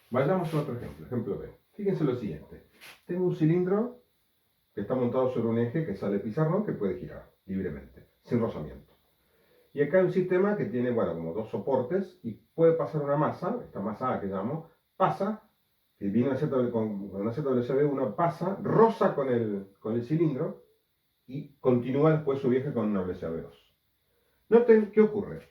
Vayamos a otro ejemplo, ejemplo B. Fíjense lo siguiente. Tengo un cilindro que está montado sobre un eje que sale pizarrón que puede girar libremente, sin rozamiento. Y acá hay un sistema que tiene, bueno, como dos soportes y puede pasar una masa, esta masa A que llamo, pasa, que viene con una ZWCB, una pasa, roza con el cilindro y continúa después su viaje con una WCB2. Noten qué ocurre.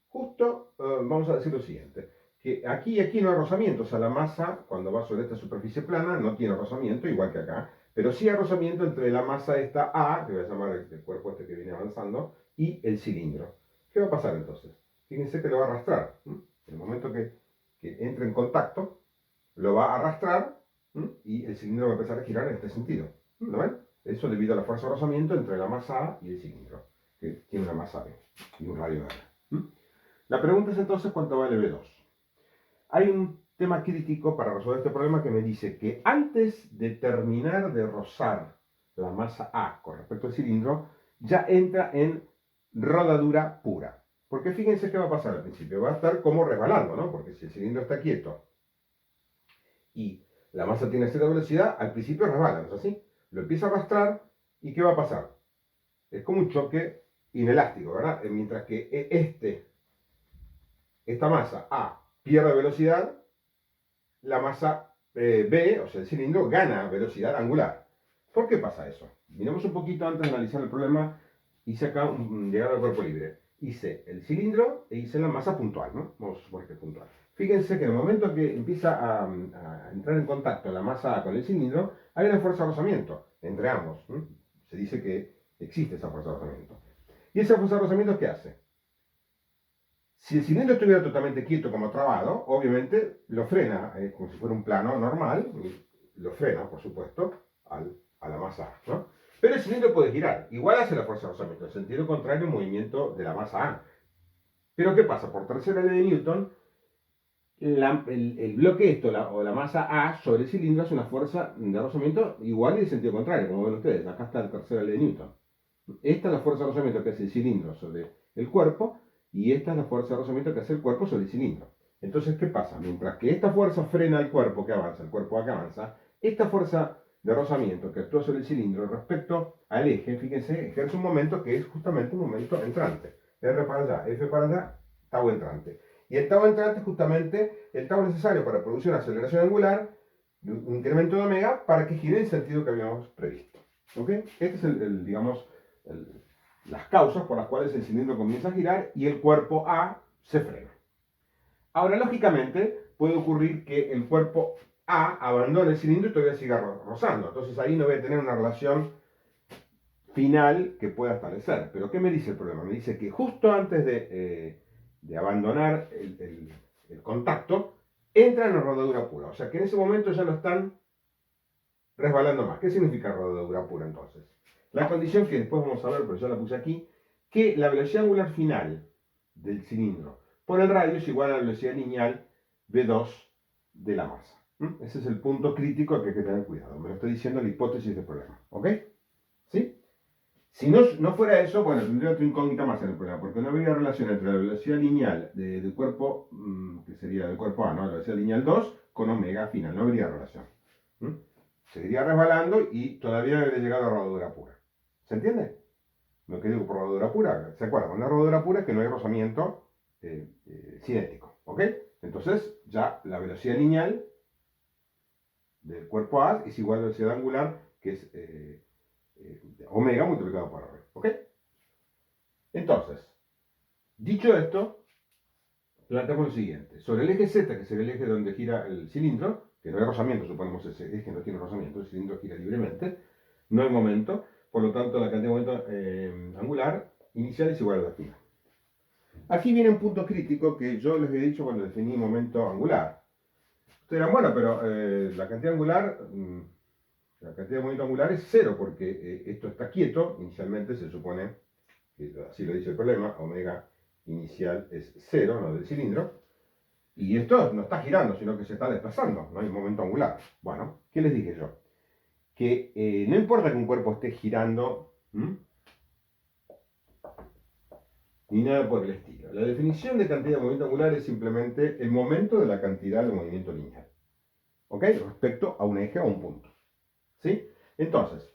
Justo, vamos a decir lo siguiente, que aquí y aquí no hay rozamiento, o sea, la masa cuando va sobre esta superficie plana no tiene rozamiento, igual que acá, pero sí hay rozamiento entre la masa esta A, que voy a llamar el cuerpo este que viene avanzando, y el cilindro. ¿Qué va a pasar entonces? Fíjense que lo va a arrastrar. En el momento que entre en contacto, lo va a arrastrar y el cilindro va a empezar a girar en este sentido. ¿Lo ven? Eso debido a la fuerza de rozamiento entre la masa A y el cilindro, que tiene una masa B y un radio R. La pregunta es entonces cuánto vale B2. Hay un tema crítico para resolver este problema que me dice que antes de terminar de rozar la masa A con respecto al cilindro, ya entra en rodadura pura. Porque fíjense qué va a pasar al principio. Va a estar como resbalando, ¿no? Porque si el cilindro está quieto y la masa tiene cierta velocidad, al principio resbala, ¿no es así? Lo empieza a arrastrar y ¿qué va a pasar? Es como un choque inelástico, ¿verdad? Mientras que esta masa A pierde velocidad, la masa B, o sea, el cilindro, gana velocidad angular. ¿Por qué pasa eso? Miremos un poquito antes de analizar el problema. Hice acá llegar al cuerpo libre. Hice el cilindro e hice la masa puntual, ¿no? Vamos a suponer que es puntual. Fíjense que en el momento que empieza a entrar en contacto la masa A con el cilindro, hay una fuerza de rozamiento entre ambos. Se dice que existe esa fuerza de rozamiento. ¿Y esa fuerza de rozamiento qué hace? Si el cilindro estuviera totalmente quieto como trabado, obviamente lo frena, como si fuera un plano normal, lo frena, por supuesto, a la masa A, ¿no? Pero el cilindro puede girar, igual hace la fuerza de rozamiento, en sentido contrario al movimiento de la masa A. Pero ¿qué pasa? Por tercera ley de Newton, el bloque esto, o la masa A sobre el cilindro hace una fuerza de rozamiento igual y de sentido contrario, como ven ustedes. Acá está la tercera ley de Newton. Esta es la fuerza de rozamiento que hace el cilindro sobre el cuerpo y esta es la fuerza de rozamiento que hace el cuerpo sobre el cilindro. Entonces, ¿qué pasa? Mientras que esta fuerza frena al cuerpo que avanza, el cuerpo A que avanza, esta fuerza de rozamiento que actúa sobre el cilindro respecto al eje, fíjense, ejerce un momento que es justamente un momento entrante. R para allá, F para allá, tau entrante. Y el tau entrante es justamente el tau necesario para producir una aceleración angular, un incremento de omega, para que gire en el sentido que habíamos previsto. ¿Ok? Este es digamos, las causas por las cuales el cilindro comienza a girar y el cuerpo A se frena. Ahora, lógicamente, puede ocurrir que el cuerpo A abandone el cilindro y todavía siga rozando. Entonces ahí no voy a tener una relación final que pueda establecer. Pero ¿qué me dice el problema? Me dice que justo antes de abandonar el contacto, entra en rodadura pura. O sea que en ese momento ya no están resbalando más. ¿Qué significa rodadura pura entonces? La condición que después vamos a ver, pero yo la puse aquí, que la velocidad angular final del cilindro por el radio es igual a la velocidad lineal V2 de la masa. Ese es el punto crítico al que hay que tener cuidado. Me lo estoy diciendo la hipótesis del problema. ¿Ok? ¿Sí? Si no fuera eso, bueno, tendría otra incógnita más en el problema, porque no habría relación entre la velocidad lineal del cuerpo, que sería del cuerpo A, ¿no? La velocidad lineal 2, con omega final. No habría relación. Seguiría resbalando y todavía no habría llegado a rodadura pura. ¿Se entiende? Lo que digo por rodadura pura. ¿Se acuerdan? Una rodadura pura es que no hay rozamiento cinético. ¿Ok? Entonces, ya la velocidad lineal del cuerpo A es igual a la velocidad angular, que es omega multiplicado por R. ¿Ok? Entonces, dicho esto, planteamos lo siguiente. Sobre el eje Z, que sería el eje donde gira el cilindro, que no hay rozamiento, suponemos ese eje no tiene rozamiento, el cilindro gira libremente, no hay momento, por lo tanto la cantidad de momento angular inicial es igual a la final. Aquí viene un punto crítico que yo les he dicho cuando definí momento angular. Ustedes dirán, bueno, pero la cantidad angular, la cantidad de momento angular es cero, porque esto está quieto, inicialmente se supone, que así lo dice el problema, omega inicial es cero, no del cilindro, y esto no está girando, sino que se está desplazando, no hay momento angular. Bueno, ¿qué les dije yo? Que no importa que un cuerpo esté girando, ni nada por el estilo. sencillo. La definición de cantidad de movimiento angular es simplemente el momento de la cantidad de movimiento lineal. ¿Ok? Respecto a un eje o a un punto. ¿Sí? Entonces,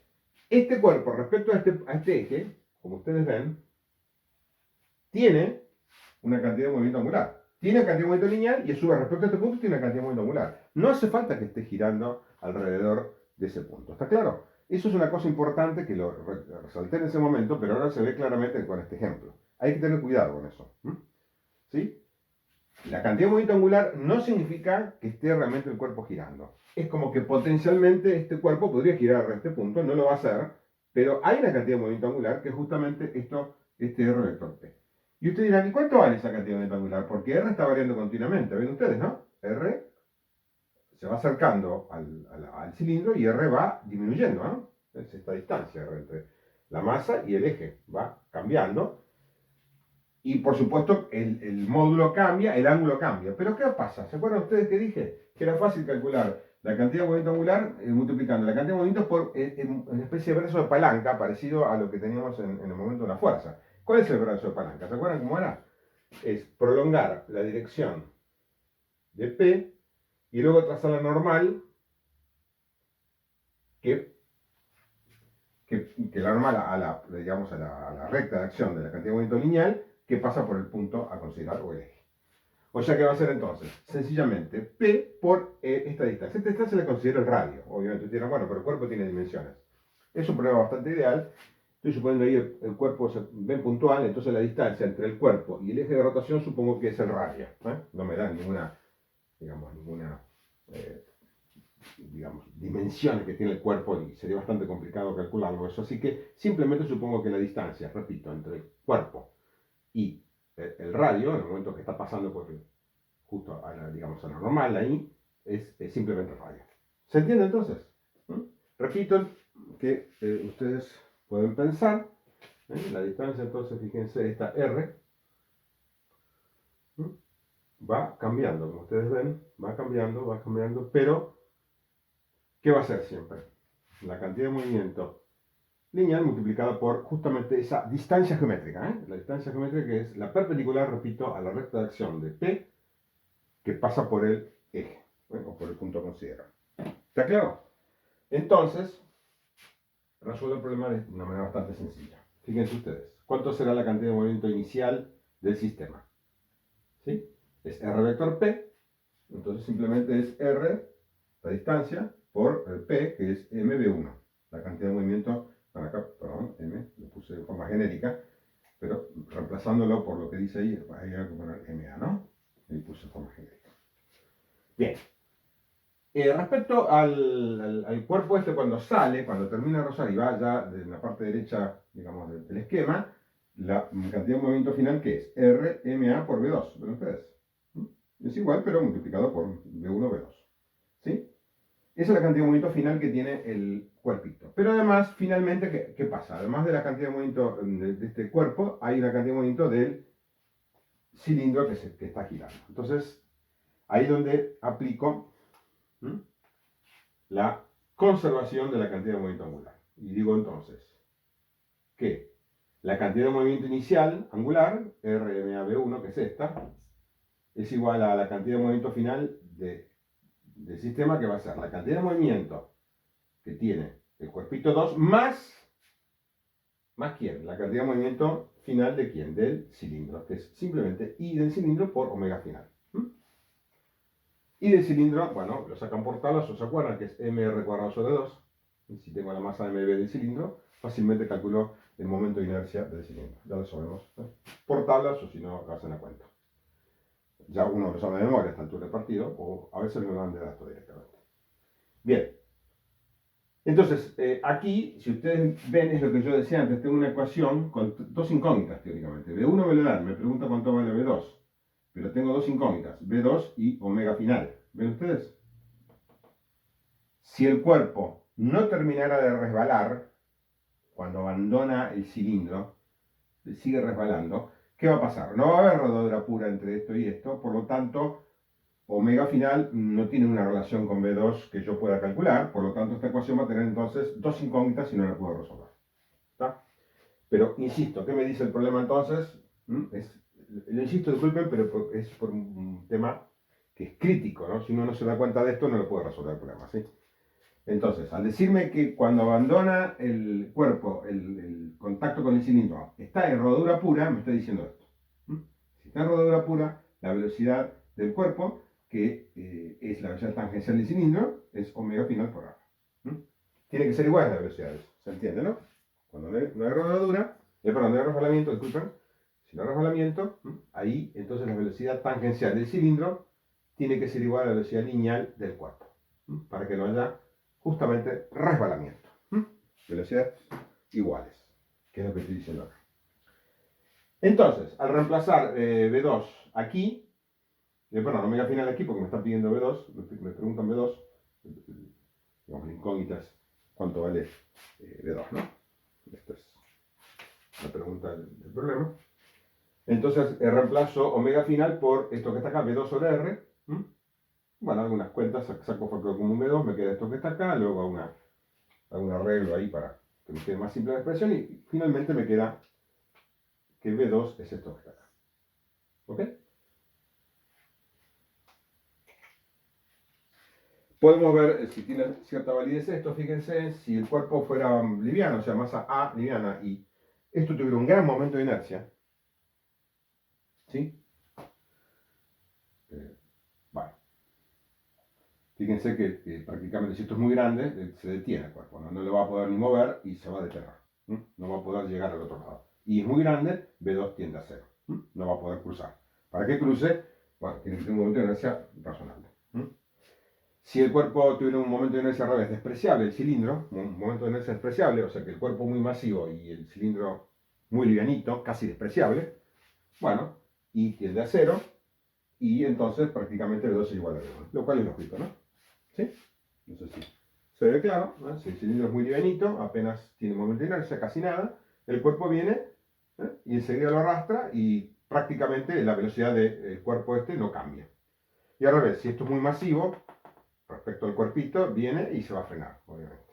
este cuerpo respecto a este eje, como ustedes ven, tiene una cantidad de movimiento angular. Tiene cantidad de movimiento lineal y a su vez respecto a este punto tiene una cantidad de movimiento angular. No hace falta que esté girando alrededor de ese punto. ¿Está claro? Eso es una cosa importante que lo resalté en ese momento, pero ahora se ve claramente con este ejemplo. Hay que tener cuidado con eso. ¿Sí? La cantidad de movimiento angular no significa que esté realmente el cuerpo girando. Es como que potencialmente este cuerpo podría girar a este punto, no lo va a hacer, pero hay una cantidad de movimiento angular que es justamente este R vector P. Y ustedes dirán, ¿y cuánto vale esa cantidad de movimiento angular? Porque R está variando continuamente, ¿ven ustedes, no? R se va acercando al cilindro y R va disminuyendo, ¿no? Es esta distancia R entre la masa y el eje, va cambiando. Y por supuesto el módulo cambia, el ángulo cambia. Pero ¿qué pasa? ¿Se acuerdan ustedes que dije que era fácil calcular la cantidad de movimiento angular multiplicando la cantidad de movimientos por una especie de brazo de palanca parecido a lo que teníamos en el momento de la fuerza? ¿Cuál es el brazo de palanca? ¿Se acuerdan cómo era? Es prolongar la dirección de P y luego trazar la normal que la normal digamos, a la recta de acción de la cantidad de movimiento lineal que pasa por el punto a considerar o el eje. O sea que va a ser entonces, sencillamente, P por esta distancia. Esta distancia la considero el radio. Obviamente, ustedes dirán, bueno, pero el cuerpo tiene dimensiones. Es un problema bastante ideal. Estoy suponiendo ahí el cuerpo se ven puntual, entonces la distancia entre el cuerpo y el eje de rotación supongo que es el radio. No me da ninguna, digamos, dimensiones que tiene el cuerpo y sería bastante complicado calcularlo eso. Así que simplemente supongo que la distancia, repito, entre el cuerpo y el radio, en el momento que está pasando por justo a la normal ahí, es simplemente el radio. ¿Se entiende entonces? Repito que ustedes pueden pensar, la distancia entonces, fíjense, esta R va cambiando, como ustedes ven, va cambiando, pero ¿qué va a ser siempre? La cantidad de movimiento lineal multiplicada por justamente esa distancia geométrica. La distancia geométrica que es la perpendicular, repito, a la recta de acción de P que pasa por el eje, o por el punto considerado. ¿Está claro? Entonces, resuelvo el problema de una manera bastante sencilla. Fíjense ustedes, ¿cuánto será la cantidad de movimiento inicial del sistema? ¿Sí? Es R vector P, entonces simplemente es R, la distancia, por el P, que es MV1, la cantidad de movimiento, bueno, acá, perdón, M, lo puse de forma genérica, pero reemplazándolo por lo que dice ahí, hay que poner MA, ¿no? Y puse forma genérica. Bien. Respecto al cuerpo este cuando sale, cuando termina de rozar y va ya de la parte derecha, digamos, del esquema, la cantidad de movimiento final que es RMA por V2, ¿ven ustedes? Es igual, pero multiplicado por V1, V2. ¿Sí? Esa es la cantidad de movimiento final que tiene el cuerpito. Pero además, finalmente, ¿qué pasa? Además de la cantidad de movimiento de este cuerpo, hay una cantidad de movimiento del cilindro que está girando. Entonces, ahí es donde aplico la conservación de la cantidad de movimiento angular. Y digo entonces que la cantidad de movimiento inicial angular, RMAB1, que es esta, es igual a la cantidad de movimiento final del sistema, que va a ser la cantidad de movimiento que tiene el cuerpito 2 más ¿quién? La cantidad de movimiento final de quién? Del cilindro, que es simplemente I del cilindro por omega final. Y del cilindro, bueno, lo sacan por tablas, ¿os acuerdan? Que es mr cuadrado sobre 2. Y si tengo la masa mb del cilindro, fácilmente calculo el momento de inercia del cilindro. Ya lo sabemos. Por tablas, o si no, lo hacen a cuenta. Ya uno lo sabe de memoria a esta altura del partido, o a veces me lo dan de datos directamente. Bien. Entonces, aquí, si ustedes ven, es lo que yo decía antes, tengo una ecuación con dos incógnitas, teóricamente. B1 me lo dan, me pregunta cuánto vale B2. Pero tengo dos incógnitas, B2 y omega final. ¿Ven ustedes? Si el cuerpo no terminara de resbalar, cuando abandona el cilindro, sigue resbalando, ¿qué va a pasar? No va a haber rodadura pura entre esto y esto, por lo tanto, omega final no tiene una relación con B2 que yo pueda calcular, por lo tanto esta ecuación va a tener entonces dos incógnitas y no la puedo resolver. ¿Está? Pero, insisto, ¿qué me dice el problema entonces? Es lo insisto, disculpen, pero es por un tema que es crítico, ¿no? Si uno no se da cuenta de esto, no lo puede resolver el problema, ¿sí? Entonces, al decirme que cuando abandona el cuerpo, el contacto con el cilindro, está en rodadura pura, me está diciendo esto. ¿Mm? Si está en rodadura pura, la velocidad del cuerpo, que es la velocidad tangencial del cilindro, es omega final por R. ¿Mm? Tiene que ser igual a la velocidad, ¿se entiende, no? Cuando no hay rodadura, perdón, no hay resbalamiento, disculpen, si no hay resbalamiento, ahí entonces la velocidad tangencial del cilindro tiene que ser igual a la velocidad lineal del cuerpo, para que no haya justamente resbalamiento. Velocidades iguales, que es lo que estoy diciendo acá. Entonces, al reemplazar B2 aquí, perdón, omega final aquí porque me están pidiendo B2, me preguntan B2, digamos, la incógnita es cuánto vale B2, ¿no? Esta es la pregunta del problema. Entonces, reemplazo omega final por esto que está acá, B2 sobre R. Bueno, algunas cuentas, saco factor común B2, me queda esto que está acá, luego hago un arreglo ahí para que me quede más simple la expresión y finalmente me queda que B2 es esto que está acá. ¿Ok? Podemos ver si tiene cierta validez esto, fíjense, si el cuerpo fuera liviano, o sea, masa A liviana, y esto tuviera un gran momento de inercia, ¿sí? Vale. Fíjense que prácticamente si esto es muy grande, se detiene el cuerpo, ¿no? No lo va a poder ni mover y se va a detener. No va a poder llegar al otro lado. Y es muy grande, B2 tiende a cero. No va a poder cruzar. Para que cruce, bueno, tiene que tener un momento de inercia razonable. Si el cuerpo tuviera un momento de inercia al revés despreciable, el cilindro, un momento de inercia despreciable, o sea que el cuerpo muy masivo y el cilindro muy livianito, casi despreciable, bueno, y tiende a cero, y entonces prácticamente B2 es igual a B1, lo cual es lógico, ¿no? ¿Sí? No sé si se ve claro, ¿no? Si el cilindro es muy livianito, apenas tiene un momento de inercia, casi nada, el cuerpo viene y enseguida lo arrastra y prácticamente la velocidad del cuerpo este no cambia. Y al revés, si esto es muy masivo, respecto al cuerpito, viene y se va a frenar, obviamente.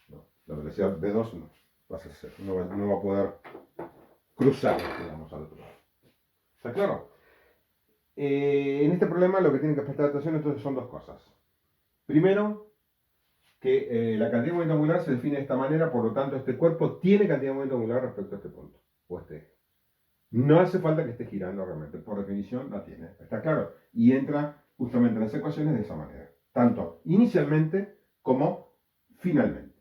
No, la velocidad B2 no va a ser cero, no va a poder cruzar, digamos, al otro lado. ¿Está claro? En este problema lo que tienen que prestar atención entonces son dos cosas. Primero, que la cantidad de movimiento angular se define de esta manera, por lo tanto este cuerpo tiene cantidad de movimiento angular respecto a este punto, o este eje. No hace falta que esté girando realmente, por definición la tiene, ¿está claro? Y entra justamente en las ecuaciones de esa manera, tanto inicialmente como finalmente.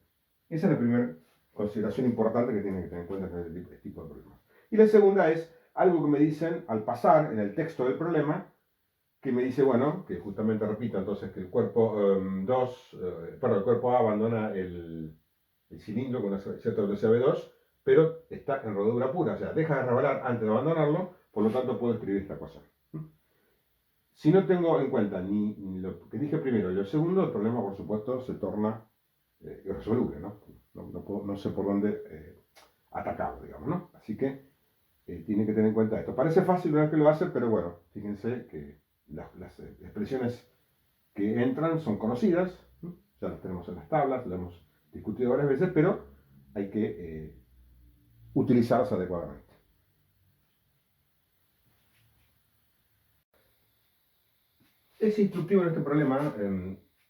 Esa es la primera consideración importante que tienen que tener en cuenta en este tipo de problemas. Y la segunda es algo que me dicen al pasar en el texto del problema, que me dice, bueno, que justamente repito entonces que el cuerpo el cuerpo A abandona el cilindro con una cierta velocidad V2, pero está en rodadura pura, o sea, deja de rebalar antes de abandonarlo, por lo tanto puedo escribir esta cosa. Si no tengo en cuenta ni lo que dije primero y lo segundo, el problema por supuesto se torna irresoluble, ¿no? No sé por dónde atacarlo, digamos, ¿no? Así que tiene que tener en cuenta esto. Parece fácil una vez que lo hace, pero bueno, fíjense que las expresiones que entran son conocidas, ya las tenemos en las tablas, las hemos discutido varias veces, pero hay que utilizarlas adecuadamente. Es instructivo en este problema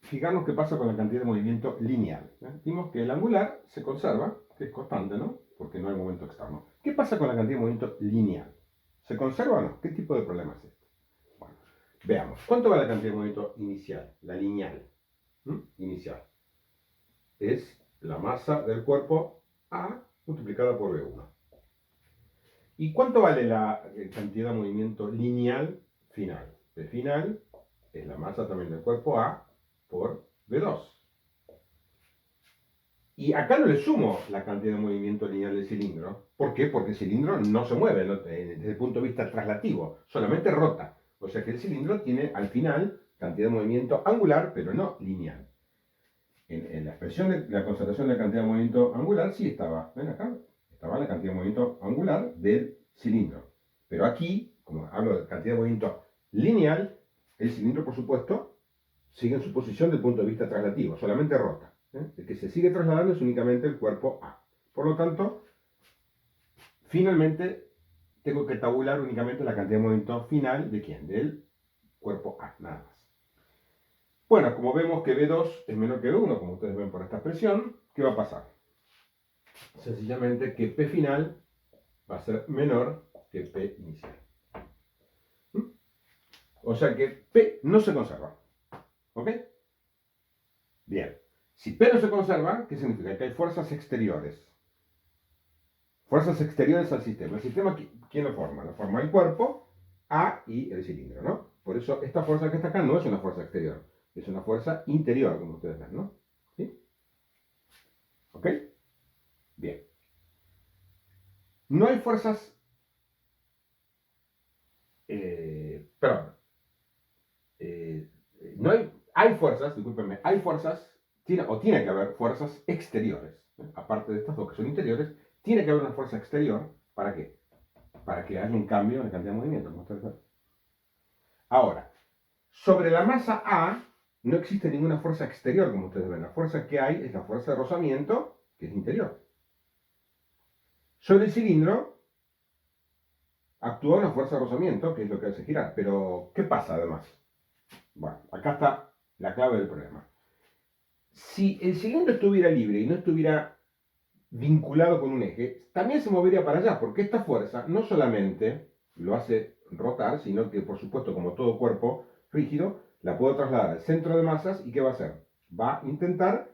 fijarnos qué pasa con la cantidad de movimiento lineal. Vimos que el angular se conserva, que es constante, ¿no? Porque no hay momento externo. ¿Qué pasa con la cantidad de movimiento lineal? ¿Se conserva o no? ¿Qué tipo de problema es este? Bueno, veamos. ¿Cuánto va la cantidad de movimiento inicial? La lineal. Inicial. Es la masa del cuerpo A multiplicada por B1. ¿Y cuánto vale la cantidad de movimiento lineal final? B final es la masa también del cuerpo A por B2. Y acá no le sumo la cantidad de movimiento lineal del cilindro. ¿Por qué? Porque el cilindro no se mueve desde el punto de vista traslativo, solamente rota. O sea que el cilindro tiene al final cantidad de movimiento angular, pero no lineal. En la expresión de la constatación de la cantidad de movimiento angular sí estaba, ven acá, estaba la cantidad de movimiento angular del cilindro. Pero aquí, como hablo de cantidad de movimiento lineal, el cilindro, por supuesto, sigue en su posición desde el punto de vista traslativo, solamente rota. El que se sigue trasladando es únicamente el cuerpo A. Por lo tanto, finalmente tengo que tabular únicamente la cantidad de movimiento final de ¿quién? Del cuerpo A, nada más. Bueno, como vemos que B2 es menor que B1, como ustedes ven por esta expresión, ¿qué va a pasar? Sencillamente que P final va a ser menor que P inicial. ¿Mm? O sea que P no se conserva. ¿Ok? Bien. Si P no se conserva, ¿qué significa? Que hay fuerzas exteriores. Fuerzas exteriores al sistema. El sistema, ¿quién lo forma? Lo forma el cuerpo, A y el cilindro, ¿no? Por eso esta fuerza que está acá no es una fuerza exterior, es una fuerza interior, como ustedes ven, ¿no? ¿Sí? ¿Ok? Bien. No hay fuerzas, perdón, no hay fuerzas, discúlpenme, hay fuerzas, tiene que haber fuerzas exteriores, ¿eh? Aparte de estas dos que son interiores, tiene que haber una fuerza exterior, ¿para qué? Para que haya un cambio en la cantidad de movimiento, como ustedes ven. Ahora, sobre la masa A no existe ninguna fuerza exterior, como ustedes ven. La fuerza que hay es la fuerza de rozamiento, que es interior. Sobre el cilindro actúa una fuerza de rozamiento, que es lo que hace girar. Pero, ¿qué pasa además? Bueno, acá está la clave del problema. Si el cilindro estuviera libre y no estuviera vinculado con un eje, también se movería para allá, porque esta fuerza no solamente lo hace rotar, sino que, por supuesto, como todo cuerpo rígido, la puedo trasladar al centro de masas y ¿qué va a hacer? Va a intentar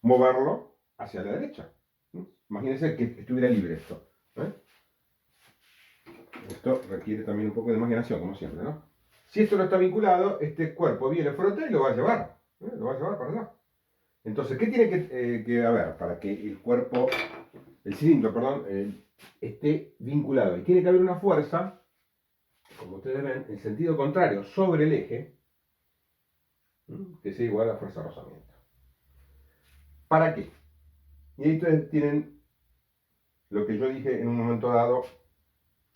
moverlo hacia la derecha. Imagínense que estuviera libre esto. ¿Eh? Esto requiere también un poco de imaginación, como siempre, ¿no? Si esto no está vinculado, este cuerpo viene, frota y lo va a llevar. Lo va a llevar para allá. Entonces, ¿qué tiene que haber para que el cuerpo, el cilindro, perdón, esté vinculado? Y tiene que haber una fuerza, como ustedes ven, en sentido contrario, sobre el eje, que sea igual a la fuerza de rozamiento. ¿Para qué? Y ahí ustedes tienen lo que yo dije en un momento dado,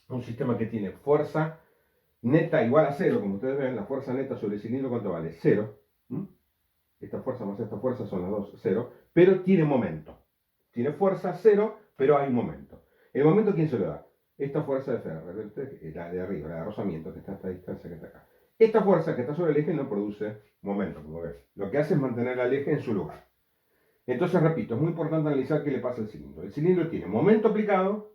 un sistema que tiene fuerza neta igual a cero, como ustedes ven, la fuerza neta sobre el cilindro, ¿cuánto vale? Cero. Esta fuerza más esta fuerza son las dos, cero, pero tiene momento. Tiene fuerza cero, pero hay momento. ¿El momento quién se lo da? Esta fuerza de Ferrer, la de arriba, la de rozamiento, que está a esta distancia que está acá. Esta fuerza que está sobre el eje no produce momento, como ven. Lo que hace es mantener al eje en su lugar. Entonces, repito, es muy importante analizar qué le pasa al cilindro. El cilindro tiene momento aplicado,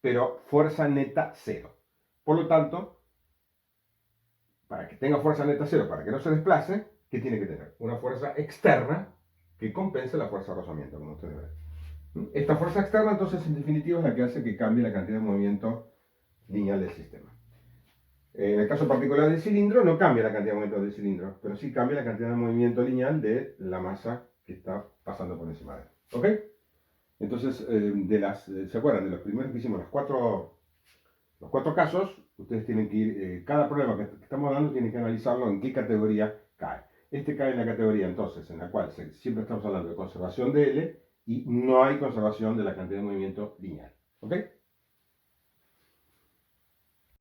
pero fuerza neta cero. Por lo tanto, para que tenga fuerza neta cero, para que no se desplace, ¿qué tiene que tener? Una fuerza externa que compense la fuerza de rozamiento, como ustedes ven. Esta fuerza externa, entonces, en definitiva, es la que hace que cambie la cantidad de movimiento lineal del sistema. En el caso particular del cilindro, no cambia la cantidad de movimiento del cilindro, pero sí cambia la cantidad de movimiento lineal de la masa que está pasando por encima de él. ¿Ok? Entonces, ¿se acuerdan de los primeros que hicimos? Los cuatro casos, ustedes tienen que ir, cada problema que estamos hablando, tienen que analizarlo en qué categoría cae. Este cae en la categoría, entonces, en la cual siempre estamos hablando de conservación de L y no hay conservación de la cantidad de movimiento lineal. ¿Ok?